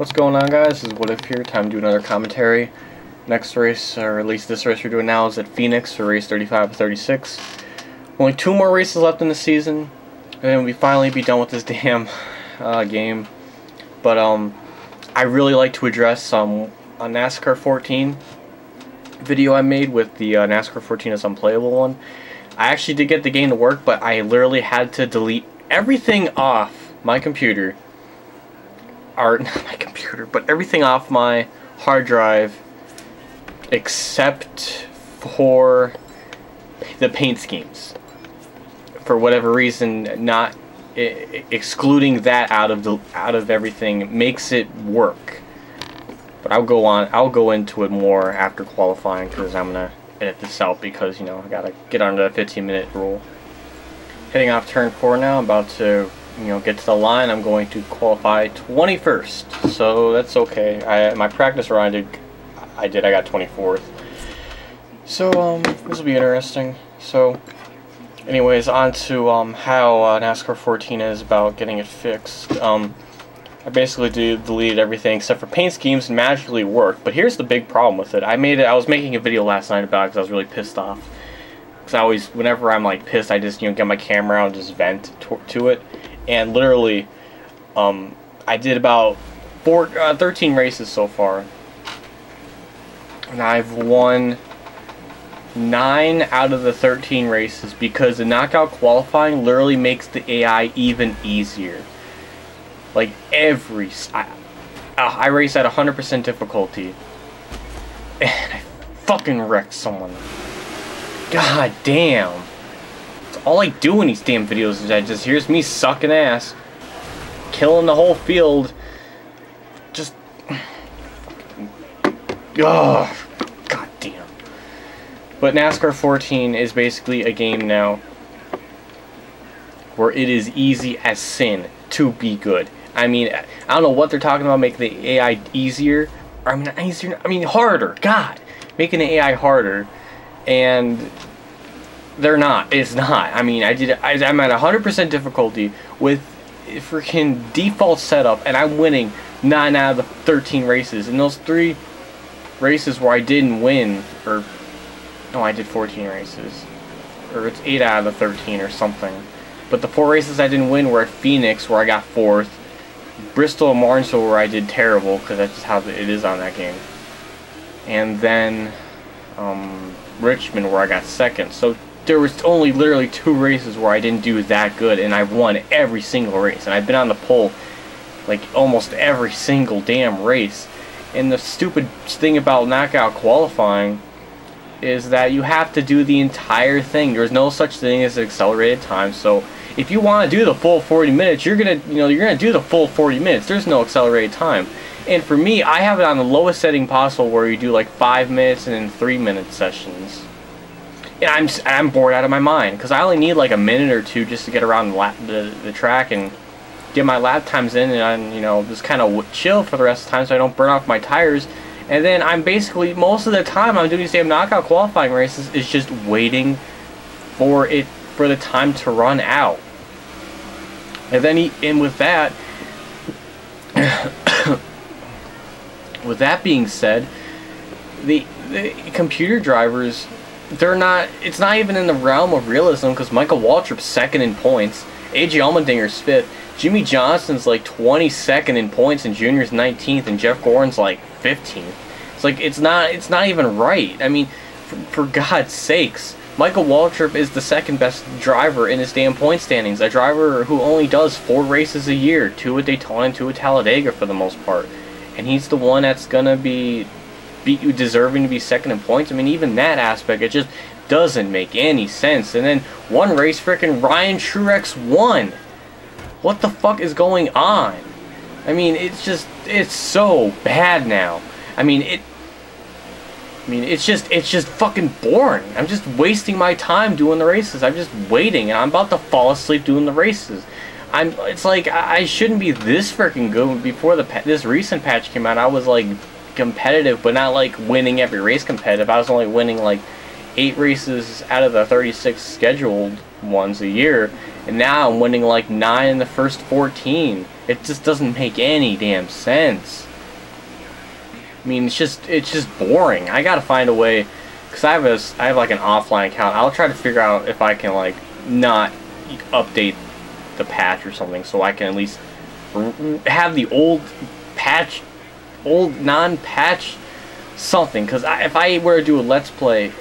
What's going on, guys? This is What If here. Time to do another commentary. Next race, or at least this race we're doing now, is at Phoenix for race 35 36. Only 2 more races left in the season, and then we finally be done with this damn game. But I really like to address a NASCAR 14 video I made with the NASCAR 14 as unplayable one. I actually did get the game to work, but I literally had to delete everything off my computer. Or not my computer, but everything off my hard drive except for the paint schemes. For whatever reason, not excluding that out of everything makes it work. But I'll go into it more after qualifying, because I'm gonna edit this out because, you know, I gotta get under the 15-minute rule. Heading off turn 4 now, I'm about to, you know, get to the line. I'm going to qualify 21st, so that's okay. My practice run I got 24th. So this will be interesting. So anyways, on to how NASCAR 14 is about getting it fixed. I basically deleted everything except for paint schemes and magically worked. But here's the big problem with it. I was making a video last night about it because I was really pissed off. Because I always, whenever I'm like pissed, I just, you know, get my camera out and just vent to it. And literally, I did about 13 races so far, and I've won 9 out of the 13 races because the knockout qualifying literally makes the AI even easier. Like I race at 100% difficulty, and I fucking wrecked someone. God damn. All I do in these damn videos is here's me sucking ass, killing the whole field. Just, god damn. But NASCAR 14 is basically a game now where it is easy as sin to be good. I mean, I don't know what they're talking about making the AI easier. I mean, easier. I mean, harder. God, making the AI harder, and they're not. It's not. I mean, I'm at 100% difficulty with freaking default setup, and I'm winning 9 out of the 13 races. And those 3 races where I didn't win, or no, I did 14 races, or it's 8 out of the 13 or something. But the 4 races I didn't win were at Phoenix, where I got 4th, Bristol and Martinsville, where I did terrible, because that's just how it is on that game, and then Richmond, where I got 2nd. So there was only literally 2 races where I didn't do that good, and I've won every single race, and I've been on the pole like almost every single damn race. And the stupid thing about knockout qualifying is that you have to do the entire thing. There's no such thing as accelerated time. So if you want to do the full 40 minutes, you're gonna do the full 40 minutes. There's no accelerated time. And for me, I have it on the lowest setting possible, where you do like 5 minutes and then 3-minute sessions. And I'm bored out of my mind, because I only need like a minute or 2 just to get around the track and get my lap times in, and you know, just kind of chill for the rest of the time so I don't burn off my tires. And then I'm basically, most of the time I'm doing these damn knockout qualifying races is just waiting for the time to run out. And then with that with that being said, the computer drivers, it's not even in the realm of realism, because Michael Waltrip's 2nd in points, A.J. Allmendinger's 5th, Jimmy Johnson's like 22nd in points, and Junior's 19th, and Jeff Gordon's like 15th. It's like, it's not even right. I mean, for God's sakes, Michael Waltrip is the 2nd best driver in his damn point standings, a driver who only does 4 races a year, 2 at Daytona and 2 at Talladega for the most part, and he's the one that's gonna be deserving to be 2nd in points. I mean, even that aspect, it just doesn't make any sense. And then one race, frickin' Ryan Truex won. What the fuck is going on? I mean, it's so bad now. I mean, it's just fucking boring. I'm just wasting my time doing the races. I'm just waiting, and I'm about to fall asleep doing the races. It's like, I shouldn't be this freaking good. Before this recent patch came out, I was like competitive, but not like winning every race competitive. I was only winning like 8 races out of the 36 scheduled ones a year, and now I'm winning like 9 in the first 14. It just doesn't make any damn sense. I mean, it's just boring. I gotta find a way, because I have like an offline account. I'll try to figure out if I can like not update the patch or something, so I can at least have the old patch, old non-patch something. Because if I were to do a let's play,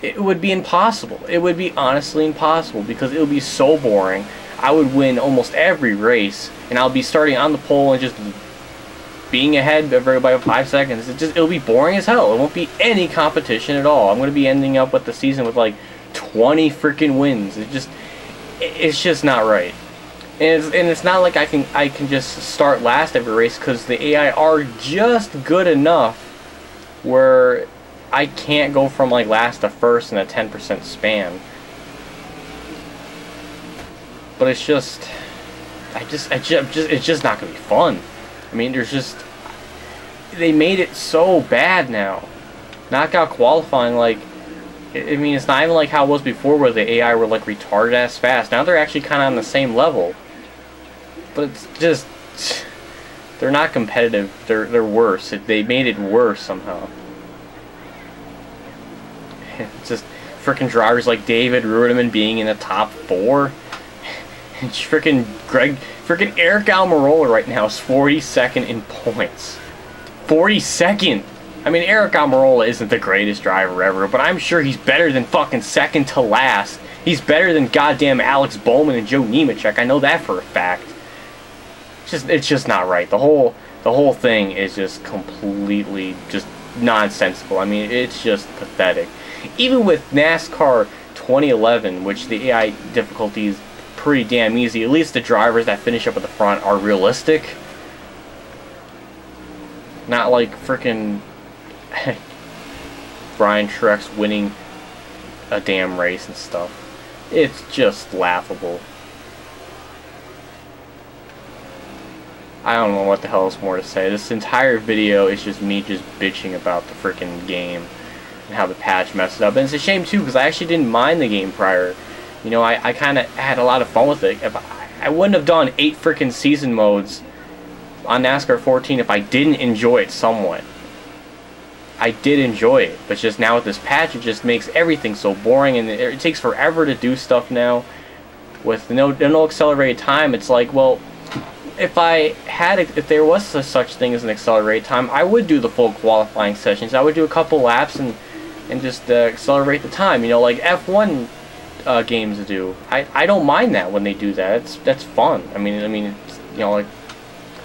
it would be impossible. It would be honestly impossible, because it would be so boring. I would win almost every race, and I'll be starting on the pole and just being ahead of everybody by 5 seconds. It'll be boring as hell. It won't be any competition at all. I'm going to be ending up with the season with like 20 freaking wins. It's just not right. And it's not like I can just start last every race, because the AI are just good enough where I can't go from like last to first in a 10% span. But it's just not gonna be fun. I mean, they made it so bad now. Knockout qualifying, like, I mean, it's not even like how it was before, where the AI were like retarded ass fast. Now they're actually kind of on the same level. But it's just, they're not competitive. They're worse. They made it worse somehow. It's just freaking drivers like David Rudiman being in the top 4. And freaking Eric Almirola right now is 42nd in points. 42nd! I mean, Eric Almirola isn't the greatest driver ever, but I'm sure he's better than fucking second to last. He's better than goddamn Alex Bowman and Joe Nemechek. I know that for a fact. It's just not right. The whole thing is just completely just nonsensical. I mean, it's just pathetic. Even with NASCAR 2011, which the AI difficulty is pretty damn easy, at least the drivers that finish up at the front are realistic. Not like freaking Brian Truex winning a damn race and stuff. It's just laughable. I don't know what the hell is more to say. This entire video is just me just bitching about the freaking game and how the patch messed it up. And it's a shame too, because I actually didn't mind the game prior. You know, I kind of had a lot of fun with it. If I wouldn't have done 8 freaking season modes on NASCAR 14 if I didn't enjoy it somewhat. I did enjoy it, but just now with this patch, it just makes everything so boring, and it takes forever to do stuff now. With no accelerated time, it's like, well, if there was such thing as an accelerated time, I would do the full qualifying sessions. I would do a couple laps and just accelerate the time. You know, like F1 games do. I don't mind that when they do that. That's fun. I mean, it's, you know, like,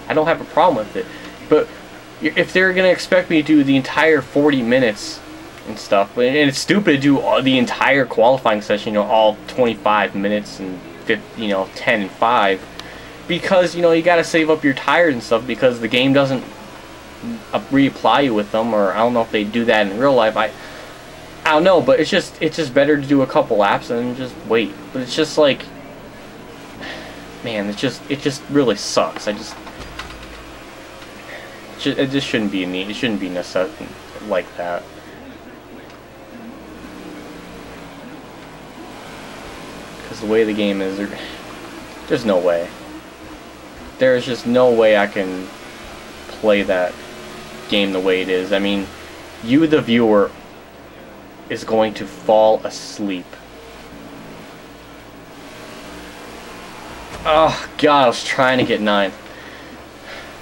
I don't have a problem with it. But if they're gonna expect me to do the entire 40 minutes and stuff, and it's stupid to do the entire qualifying session, you know, all 25 minutes and 10 and 5, because, you know, you gotta save up your tires and stuff, because the game doesn't reapply you with them, or I don't know if they do that in real life. I don't know, but it's just better to do a couple laps and just wait. But it's just like, man, it just really sucks. It just shouldn't be it shouldn't be necessary like that. Because the way the game is, there's no way. There's just no way I can play that game the way it is. I mean, you, the viewer, is going to fall asleep. Oh god, I was trying to get 9.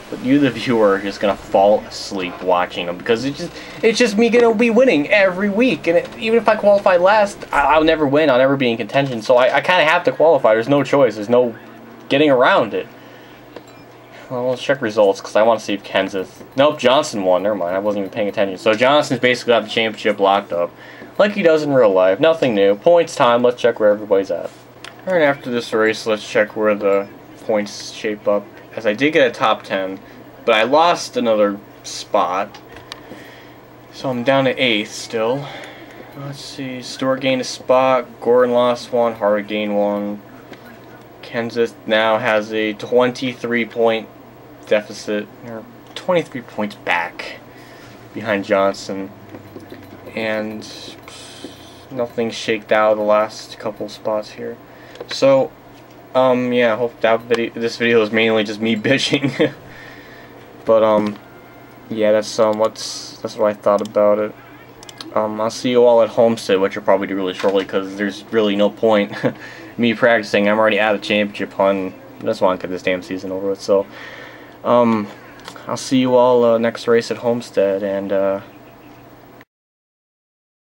But you, the viewer, are just gonna fall asleep watching them, because it's just me gonna be winning every week, and even if I qualify last, I'll never win. I'll never be in contention. So I kind of have to qualify. There's no choice. There's no getting around it. Well, let's check results, because I want to see if Kenseth... Nope, Johnson won. Never mind, I wasn't even paying attention. So Johnson's basically got the championship locked up, like he does in real life. Nothing new. Points time. Let's check where everybody's at. Alright, after this race, let's check where the points shape up. As I did get a top 10, but I lost another spot. So I'm down to 8th still. Let's see. Stewart gained a spot. Gordon lost 1. Harvick gained 1. Kenseth now has a 23-point deficit, or 23 points back behind Johnson, and nothing shaked out the last couple spots here. So, yeah, I hope this video is mainly just me bitching. But yeah, that's what I thought about it. I'll see you all at Homestead, which will probably do really shortly because there's really no point me practicing. I'm already at a championship hunt. I just want to get this damn season over with. So, I'll see you all next race at Homestead, and